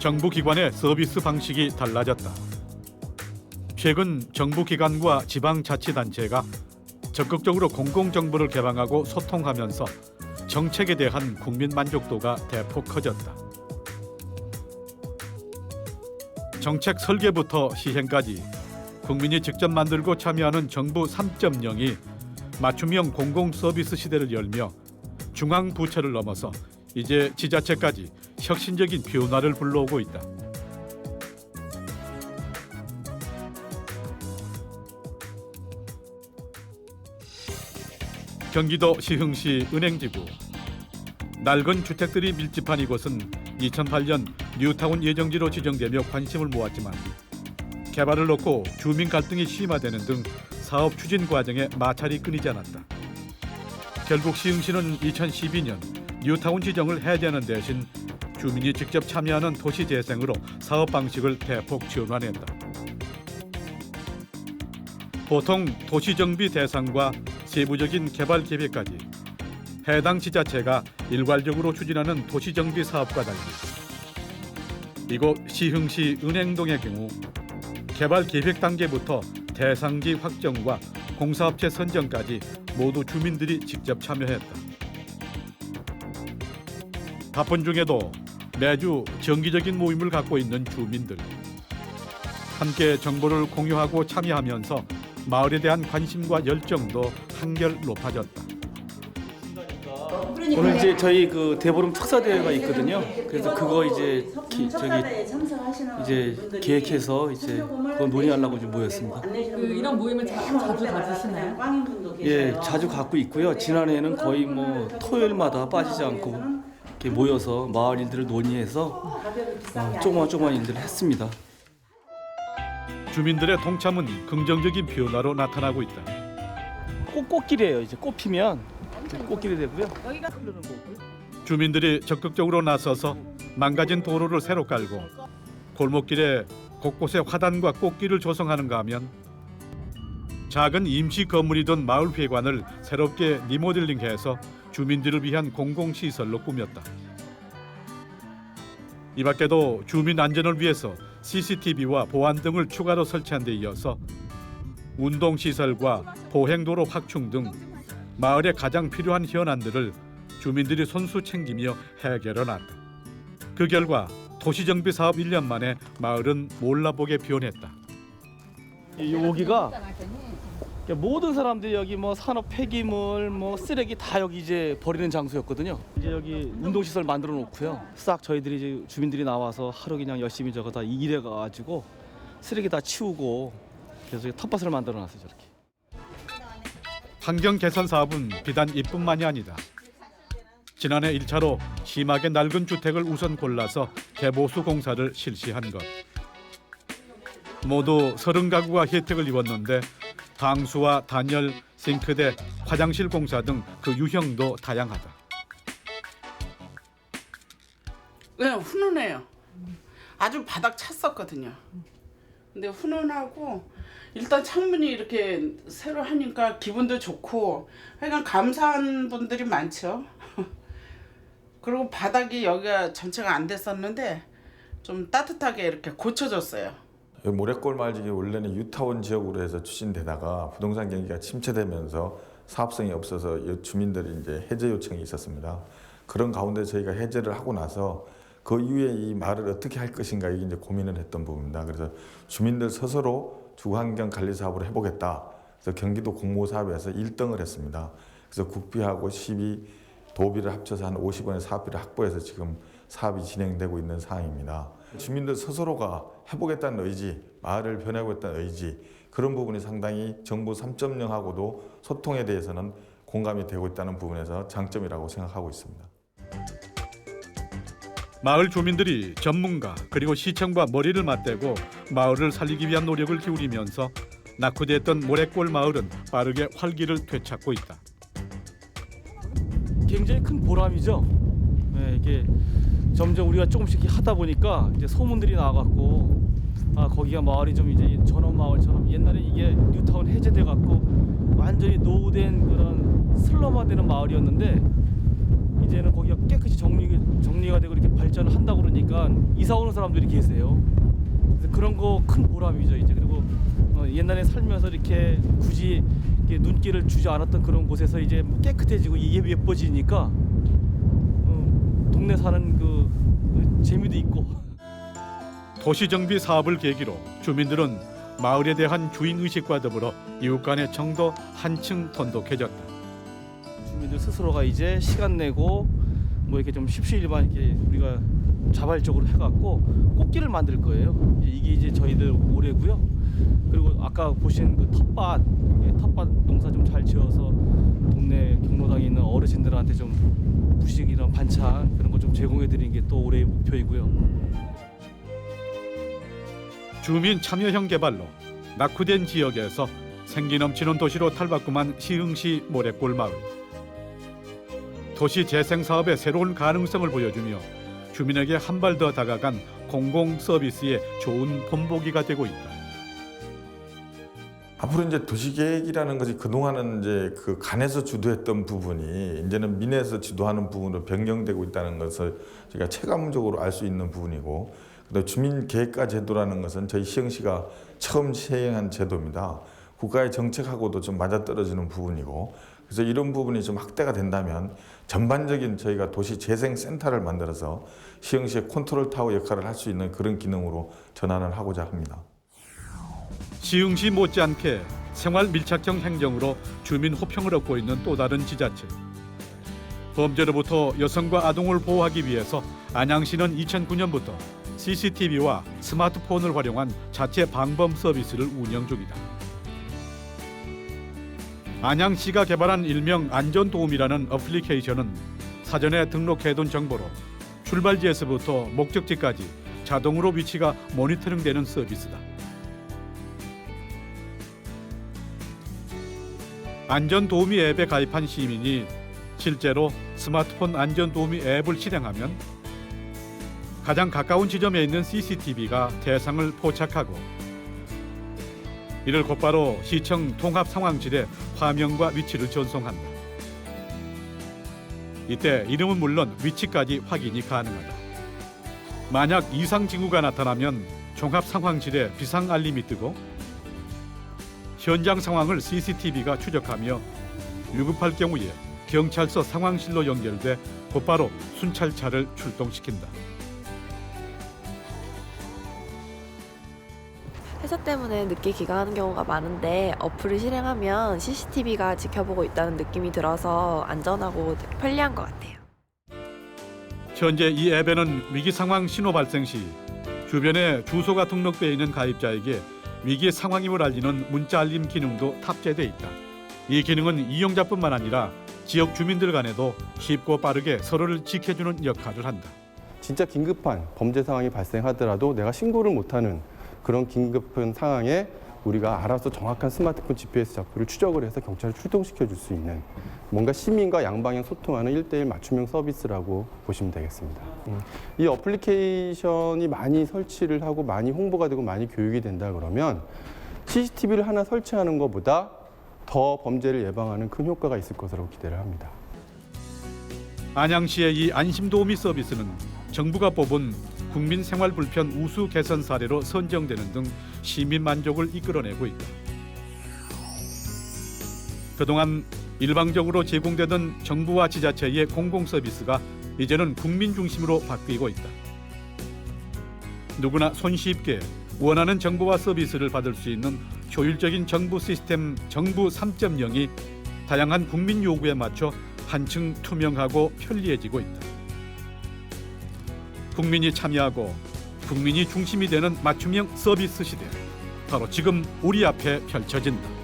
정부 기관의 서비스 방식이 달라졌다. 최근 정부 기관과 지방자치단체가 적극적으로 공공정보를 개방하고 소통하면서 정책에 대한 국민 만족도가 대폭 커졌다. 정책 설계부터 시행까지 국민이 직접 만들고 참여하는 정부 3.0이 맞춤형 공공서비스 시대를 열며 중앙부처를 넘어서 이제 지자체까지 혁신적인 변화를 불러오고 있다. 경기도 시흥시 은행지구. 낡은 주택들이 밀집한 이곳은 2008년 뉴타운 예정지로 지정되며 관심을 모았지만 개발을 놓고 주민 갈등이 심화되는 등 사업 추진 과정에 마찰이 끊이지 않았다. 결국 시흥시는 2012년 뉴타운 지정을 해제하는 대신 주민이 직접 참여하는 도시 재생으로 사업 방식을 대폭 전환했다. 보통 도시 정비 대상과 세부적인 개발 계획까지 해당 지자체가 일괄적으로 추진하는 도시 정비 사업과 달리 이곳 시흥시 은행동의 경우 개발 계획 단계부터 대상지 확정과 공사업체 선정까지 모두 주민들이 직접 참여했다. 바쁜 중에도 매주 정기적인 모임을 갖고 있는 주민들. 함께 정보를 공유하고 참여하면서 마을에 대한 관심과 열정도 한결 높아졌다. 오늘 이제 저희 그 대보름 특사 대회가 있거든요. 그래서 그거 이제 이제 계획해서 이제 그거 논의하려고 좀 모였습니다. 이런 모임을 자주 가지시나요? 예, 자주 갖고 있고요. 지난해에는 거의 뭐 토요일마다 빠지지 않고 이렇게 모여서 마을 일들을 논의해서 조그만 일들을 했습니다. 주민들의 동참은 긍정적인 변화로 나타나고 있다. 꽃길이에요. 이제 꽃 피면 꽃길이 되고요. 주민들이 적극적으로 나서서 망가진 도로를 새로 깔고 골목길에 곳곳에 화단과 꽃길을 조성하는가 하면 작은 임시 건물이던 마을회관을 새롭게 리모델링해서 주민들을 위한 공공시설로 꾸몄다. 이 밖에도 주민 안전을 위해서 CCTV와 보안 등을 추가로 설치한 데 이어서 운동시설과 보행도로 확충 등 마을에 가장 필요한 현안들을 주민들이 손수 챙기며 해결해놨다. 그 결과 도시정비 사업 1년 만에 마을은 몰라보게 변했다. 여기가 모든 사람들이 여기 뭐 산업 폐기물, 뭐 쓰레기 다 여기 이제 버리는 장소였거든요. 이제 여기 운동시설 만들어 놓고요. 싹 저희들이 이제 주민들이 나와서 하루 그냥 열심히 저거 다 일해 가지고 쓰레기 다 치우고 그래서 텃밭을 만들어 놨어요, 저렇게. 환경 개선 사업은 비단 이뿐만이 아니다. 지난해 1차로 심하게 낡은 주택을 우선 골라서 개보수 공사를 실시한 것. 모두 30가구가 혜택을 입었는데 방수와 단열, 싱크대, 화장실 공사 등 그 유형도 다양하다. 네, 훈훈해요. 아주 바닥 찼었거든요. 근데 훈훈하고 일단 창문이 이렇게 새로 하니까 기분도 좋고 하여간 감사한 분들이 많죠. 그리고 바닥이 여기가 전체가 안 됐었는데 좀 따뜻하게 이렇게 고쳐졌어요. 여기 모래골 마을지기 원래는 유타운 지역으로 해서 추진되다가 부동산 경기가 침체되면서 사업성이 없어서 주민들이 이제 해제 요청이 있었습니다. 그런 가운데 저희가 해제를 하고 나서 그 이후에 이 마을을 어떻게 할 것인가 이게 이제 고민을 했던 부분입니다. 그래서 주민들 스스로 주거환경 관리 사업을 해보겠다. 그래서 경기도 공모사업에서 1등을 했습니다. 그래서 국비하고 시비, 도비를 합쳐서 한 50원의 사업비를 확보해서 지금 사업이 진행되고 있는 상황입니다. 주민들 스스로가 해보겠다는 의지, 마을을 변해보겠다는 의지 그런 부분이 상당히 정부 3.0하고도 소통에 대해서는 공감이 되고 있다는 부분에서 장점이라고 생각하고 있습니다. 마을 주민들이 전문가 그리고 시청과 머리를 맞대고 마을을 살리기 위한 노력을 기울이면서 낙후됐던 모래골 마을은 빠르게 활기를 되찾고 있다. 굉장히 큰 보람이죠. 네, 이게 점점 우리가 조금씩 하다 보니까 이제 소문들이 나와갖고 거기가 마을이 좀 이제 전원 마을처럼 옛날에 이게 뉴타운 해제돼 갖고 완전히 노후된 그런 슬럼화되는 마을이었는데 이제는 거기가 깨끗이 정리가 되고 이렇게 발전을 한다고 그러니까 이사 오는 사람들이 계세요. 그래서 그런 거 큰 보람이죠 이제. 그리고 옛날에 살면서 이렇게 굳이 이렇게 눈길을 주지 않았던 그런 곳에서 이제 깨끗해지고 예뻐지니까 동네 사는 그 재미도 있고. 도시정비 사업을 계기로 주민들은 마을에 대한 주인의식과 더불어 이웃 간의 정도 한층 돈독해졌다. 주민들 스스로가 이제 시간 내고 뭐 이렇게 좀 십시일반 이렇게 우리가 자발적으로 해갖고 꽃길을 만들 거예요. 이게 이제 저희들 올해고요. 그리고 아까 보신 그 텃밭 농사 좀 잘 지어서 동네 경로당에 있는 어르신들한테 좀 부식이나 반찬 그런 거 좀 제공해 드리는 게 또 올해의 목표이고요. 주민 참여형 개발로 낙후된 지역에서 생기 넘치는 도시로 탈바꿈한 시흥시 모래골 마을. 도시 재생 사업의 새로운 가능성을 보여주며 주민에게 한 발 더 다가간 공공 서비스의 좋은 본보기가 되고 있다. 앞으로 이제 도시계획이라는 것이 그동안은 이제 그 간에서 주도했던 부분이 이제는 민에서 주도하는 부분으로 변경되고 있다는 것을 저희가 체감적으로 알 수 있는 부분이고, 그다음에 주민계획과 제도라는 것은 저희 시흥시가 처음 시행한 제도입니다. 국가의 정책하고도 좀 맞아떨어지는 부분이고, 그래서 이런 부분이 좀 확대가 된다면 전반적인 저희가 도시 재생센터를 만들어서 시흥시의 컨트롤 타워 역할을 할 수 있는 그런 기능으로 전환을 하고자 합니다. 시흥시 못지않게 생활 밀착형 행정으로 주민 호평을 얻고 있는 또 다른 지자체. 범죄로부터 여성과 아동을 보호하기 위해서 안양시는 2009년부터 CCTV와 스마트폰을 활용한 자체 방범 서비스를 운영 중이다. 안양시가 개발한 일명 안전도움이라는 어플리케이션은 사전에 등록해둔 정보로 출발지에서부터 목적지까지 자동으로 위치가 모니터링되는 서비스다. 안전도우미 앱에 가입한 시민이 실제로 스마트폰 안전도우미 앱을 실행하면 가장 가까운 지점에 있는 CCTV가 대상을 포착하고 이를 곧바로 시청 통합 상황실에 화면과 위치를 전송한다. 이때 이름은 물론 위치까지 확인이 가능하다. 만약 이상 징후가 나타나면 종합 상황실에 비상 알림이 뜨고 현장 상황을 CCTV가 추적하며 위급할 경우에 경찰서 상황실로 연결돼 곧바로 순찰차를 출동시킨다. 회사 때문에 늦게 귀가하는 경우가 많은데 어플을 실행하면 CCTV가 지켜보고 있다는 느낌이 들어서 안전하고 편리한 것 같아요. 현재 이 앱에는 위기 상황 신호 발생 시 주변에 주소가 등록되어 있는 가입자에게 위기 상황임을 알리는 문자 알림 기능도 탑재돼 있다. 이 기능은 이용자뿐만 아니라 지역 주민들 간에도 쉽고 빠르게 서로를 지켜주는 역할을 한다. 진짜 긴급한 범죄 상황이 발생하더라도 내가 신고를 못하는 그런 긴급한 상황에 우리가 알아서 정확한 스마트폰 GPS 좌표를 추적을 해서 경찰을 출동시켜 줄 수 있는 뭔가 시민과 양방향 소통하는 1:1 맞춤형 서비스라고 보시면 되겠습니다. 이 어플리케이션이 많이 설치를 하고 많이 홍보가 되고 많이 교육이 된다 그러면 CCTV를 하나 설치하는 것보다 더 범죄를 예방하는 큰 효과가 있을 것으로 기대를 합니다. 안양시의 이 안심도우미 서비스는 정부가 뽑은 국민 생활 불편 우수 개선 사례로 선정되는 등 시민 만족을 이끌어내고 있다. 그동안 일방적으로 제공되던 정부와 지자체의 공공 서비스가 이제는 국민 중심으로 바뀌고 있다. 누구나 손쉽게 원하는 정보와 서비스를 받을 수 있는 효율적인 정부 시스템 정부 3.0이 다양한 국민 요구에 맞춰 한층 투명하고 편리해지고 있다. 국민이 참여하고 국민이 중심이 되는 맞춤형 서비스 시대, 바로 지금 우리 앞에 펼쳐진다.